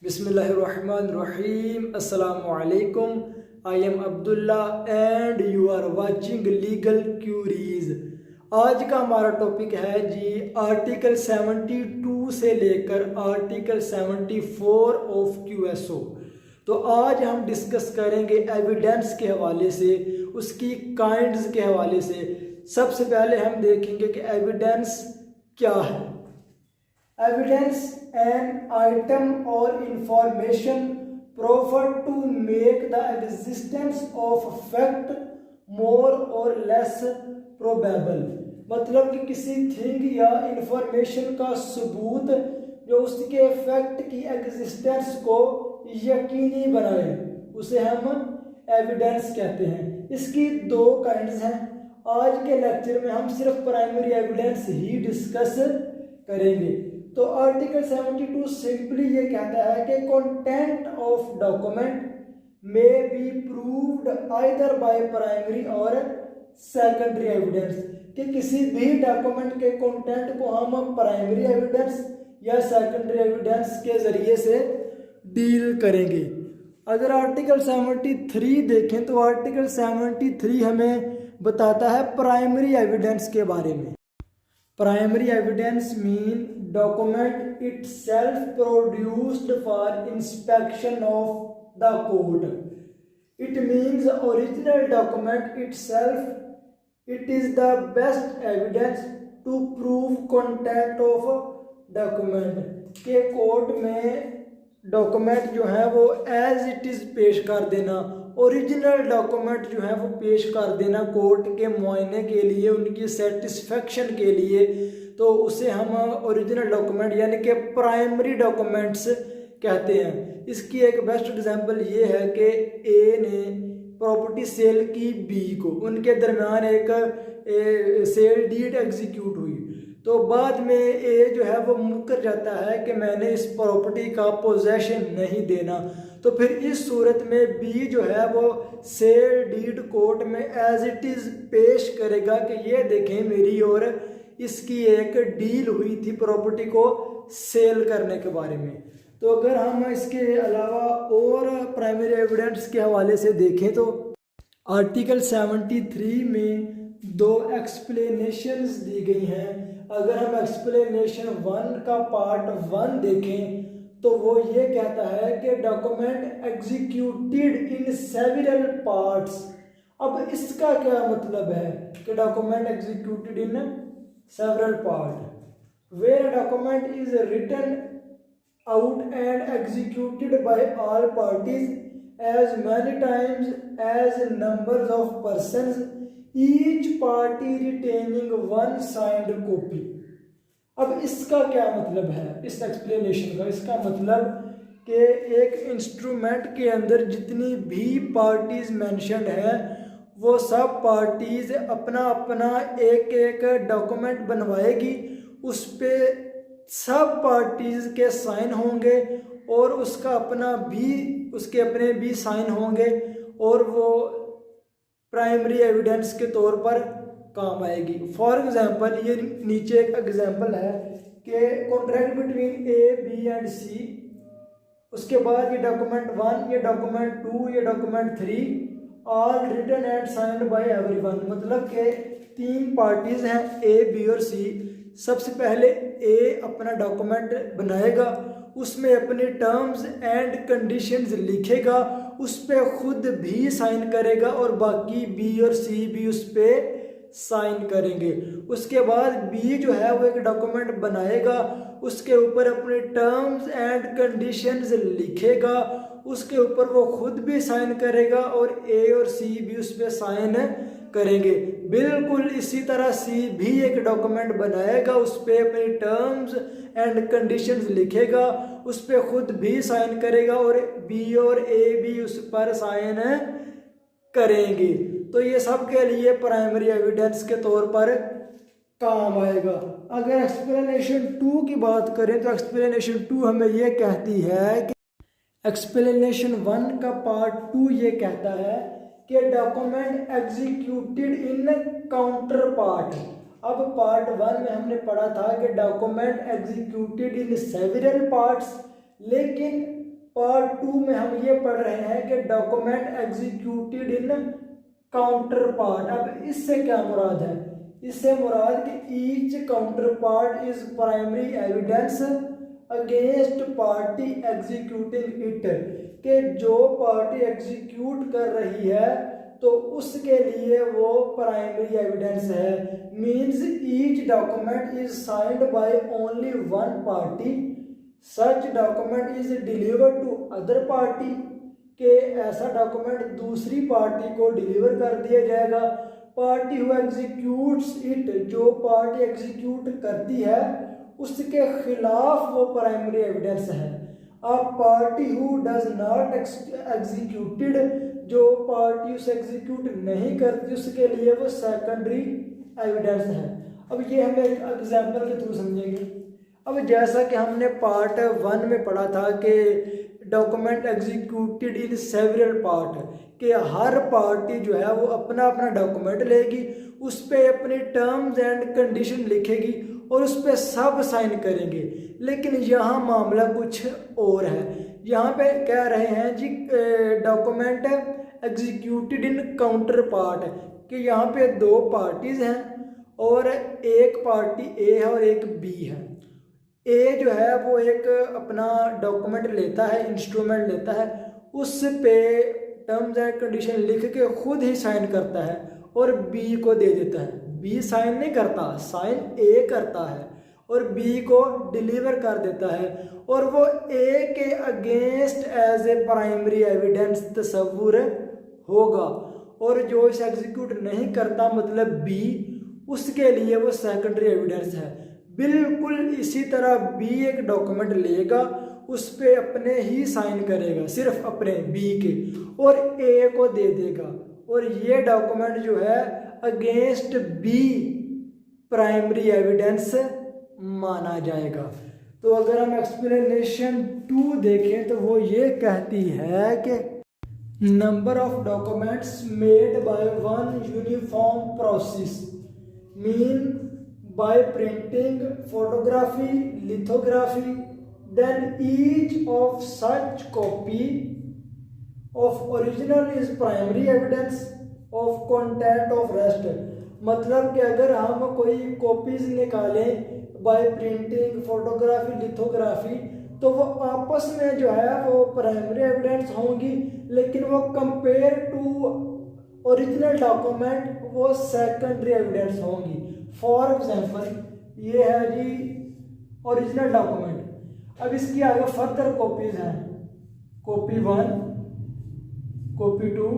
बिस्मिल्लाहिर्रहमानिर्रहीम। अस्सलामु अलैकुम। I am Abdullah and you are watching legal queries. आज का हमारा टॉपिक है जी आर्टिकल 72 से लेकर आर्टिकल 74 ऑफ क्यूएसओ। तो आज हम डिस्कस करेंगे एविडेंस के हवाले से, उसकी काइंड्स के हवाले से। सबसे पहले हम देखेंगे कि एविडेंस क्या है। Evidence an item or information proffered to make the existence of fact more or less probable। मतलब कि किसी थिंग या इंफॉर्मेशन का सबूत जो उसके फैक्ट की एग्जिस्टेंस को यकीनी बनाए, उसे हम एविडेंस कहते हैं। इसकी दो काइंड्स हैं। आज के लेक्चर में हम सिर्फ प्राइमरी एविडेंस ही डिस्कस करेंगे। तो आर्टिकल 72 सिंपली ये कहता है कि content of document may be proved either by primary और सेकेंडरी एविडेंस, कि किसी भी डॉक्यूमेंट के कंटेंट को हम प्राइमरी एविडेंस या सेकेंडरी एविडेंस के जरिए से डील करेंगे। अगर आर्टिकल 73 देखें तो आर्टिकल 73 हमें बताता है प्राइमरी एविडेंस के बारे में। Primary evidence mean document itself produced for inspection of the court. It means original document itself. It is the best evidence to prove content of document। के कोर्ट में डॉक्यूमेंट जो है वो एज इट इज़ पेश कर देना, original document जो है वो पेश कर देना कोर्ट के मुआयने के लिए, उनकी सेटिस्फेक्शन के लिए, तो उसे हम ओरिजिनल डॉक्यूमेंट यानी कि प्राइमरी डॉक्यूमेंट्स कहते हैं। इसकी एक बेस्ट एग्जांपल ये है कि ए ने प्रॉपर्टी सेल की बी को, उनके दरमियान एक सेल डीड एग्जीक्यूट हुई, तो बाद में ए जो है वो मुकर जाता है कि मैंने इस प्रॉपर्टी का पोजेशन नहीं देना। तो फिर इस सूरत में बी जो है वो सेल डीड कोर्ट में एज इट इज़ पेश करेगा कि ये देखें मेरी और इसकी एक डील हुई थी प्रॉपर्टी को सेल करने के बारे में। तो अगर हम इसके अलावा और प्राइमरी एविडेंस के हवाले से देखें तो आर्टिकल 73 में दो एक्सप्लेनेशंस दी गई हैं। अगर हम एक्सप्लेनेशन 1 का पार्ट 1 देखें तो वो ये कहता है कि document executed in several parts. अब इसका क्या मतलब है कि document executed in several part where a document is written out and executed by all parties as many times as numbers of persons, each party retaining one signed copy। अब इसका क्या मतलब है इस एक्सप्लेनेशन का? इसका मतलब कि एक इंस्ट्रूमेंट के अंदर जितनी भी पार्टीज मेंशन्ड है वो सब पार्टीज अपना अपना एक एक डॉक्यूमेंट बनवाएगी, उस पे सब पार्टीज के साइन होंगे और उसका अपना भी, उसके अपने भी साइन होंगे और वो प्राइमरी एविडेंस के तौर पर काम आएगी। फॉर एग्जांपल ये नीचे एक एग्जांपल है कि contract between A B and C, उसके बाद ये डॉक्यूमेंट 1, ये डॉक्यूमेंट 2, ये document 3 all written and signed by everyone. मतलब कि 3 पार्टीज हैं ए बी और सी। सबसे पहले ए अपना डॉक्यूमेंट बनाएगा, उसमें अपने टर्म्स एंड कंडीशंस लिखेगा, उस पर खुद भी साइन करेगा और बाकी बी और सी भी उस पर साइन करेंगे। उसके बाद बी जो है वो एक डॉक्यूमेंट बनाएगा, उसके ऊपर अपने टर्म्स एंड कंडीशंस लिखेगा, उसके ऊपर वो खुद भी साइन करेगा और ए और सी भी उस पर साइन करेंगे। बिल्कुल इसी तरह सी भी एक डॉक्यूमेंट बनाएगा, उस पर अपने टर्म्स एंड कंडीशंस लिखेगा, उस पर खुद भी साइन करेगा और बी और ए भी उस पर साइन करेंगे। तो ये सब के लिए प्राइमरी एविडेंस के तौर पर काम आएगा। अगर एक्सप्लेनेशन 2 की बात करें तो एक्सप्लेनेशन 2 हमें ये कहती है कि एक्सप्लेनेशन 1 का पार्ट 2 ये कहता है कि document executed in counter part. अब पार्ट 1 में हमने पढ़ा था कि document executed in several parts, लेकिन पार्ट 2 में हम ये पढ़ रहे हैं कि document executed in counter part. अब इससे क्या मुराद है? इससे मुराद कि each counter part is primary evidence against party executing it, कि जो पार्टी एग्जीक्यूट कर रही है तो उसके लिए वो प्राइमरी एविडेंस है। Means each document is signed by only one party, such document is delivered to other party, के ऐसा डॉक्यूमेंट दूसरी पार्टी को डिलीवर कर दिया जाएगा। पार्टी हु एग्जीक्यूट्स इट, जो पार्टी एग्जीक्यूट करती है उसके खिलाफ वो प्राइमरी एविडेंस है। अब party who does not executed, जो पार्टी उसे एग्जीक्यूट नहीं करती उसके लिए वो सेकेंडरी एविडेंस है। अब ये हम एक एग्जांपल के थ्रू समझेंगे। अब जैसा कि हमने पार्ट 1 में पढ़ा था कि document executed in several part, कि हर पार्टी जो है वो अपना अपना डॉक्यूमेंट लेगी, उस पर अपनी टर्म्स एंड कंडीशन लिखेगी और उस पर सब साइन करेंगे। लेकिन यहाँ मामला कुछ और है। यहाँ पे कह रहे हैं जी document executed in counterpart, कि यहाँ पे दो पार्टीज हैं और एक पार्टी ए है और एक बी है। ए जो है वो एक अपना डॉक्यूमेंट लेता है, इंस्ट्रूमेंट लेता है, उस पे टर्म्स एंड कंडीशन लिख के खुद ही साइन करता है और बी को दे देता है। बी साइन नहीं करता, साइन ए करता है और बी को डिलीवर कर देता है, और वो ए के against as a primary evidence तस्वुर होगा, और जो इसे एग्जीक्यूट नहीं करता मतलब बी, उसके लिए वो सेकेंडरी एविडेंस है। बिल्कुल इसी तरह बी एक डॉक्यूमेंट लेगा, उस पे अपने ही साइन करेगा, सिर्फ अपने बी के, और ए को दे देगा, और ये डॉक्यूमेंट जो है अगेंस्ट बी प्राइमरी एविडेंस माना जाएगा। तो अगर हम एक्सप्लेनेशन 2 देखें तो वो ये कहती है कि number of documents made by one uniform process mean by printing, photography, lithography, then each of such copy of original is primary evidence of content of rest। मतलब कि अगर हम कोई कॉपीज निकालें बाय प्रिंटिंग, फोटोग्राफी, लिथोग्राफी, तो वो आपस में जो है वो प्राइमरी एविडेंस होंगी, लेकिन वो कंपेयर टू ओरिजिनल डॉक्यूमेंट वो सेकेंडरी एविडेंस होंगी। फॉर एग्जांपल ये है जी ओरिजिनल डॉक्यूमेंट। अब इसकी आगे फर्दर कॉपीज हैं, कॉपी 1, कॉपी 2,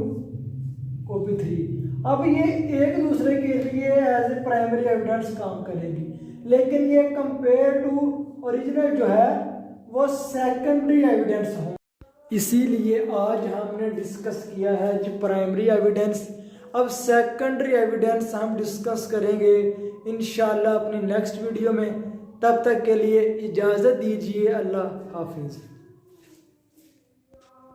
कॉपी 3। अब ये एक दूसरे के लिए एज ए प्राइमरी एविडेंस काम करेगी, लेकिन ये कंपेयर टू ओरिजिनल जो है वो सेकेंडरी एविडेंस हो। इसीलिए आज हमने डिस्कस किया है जो प्राइमरी एविडेंस। अब सेकेंडरी एविडेंस हम डिस्कस करेंगे इंशाल्लाह अपनी नेक्स्ट वीडियो में। तब तक के लिए इजाज़त दीजिए। अल्लाह हाफिज़।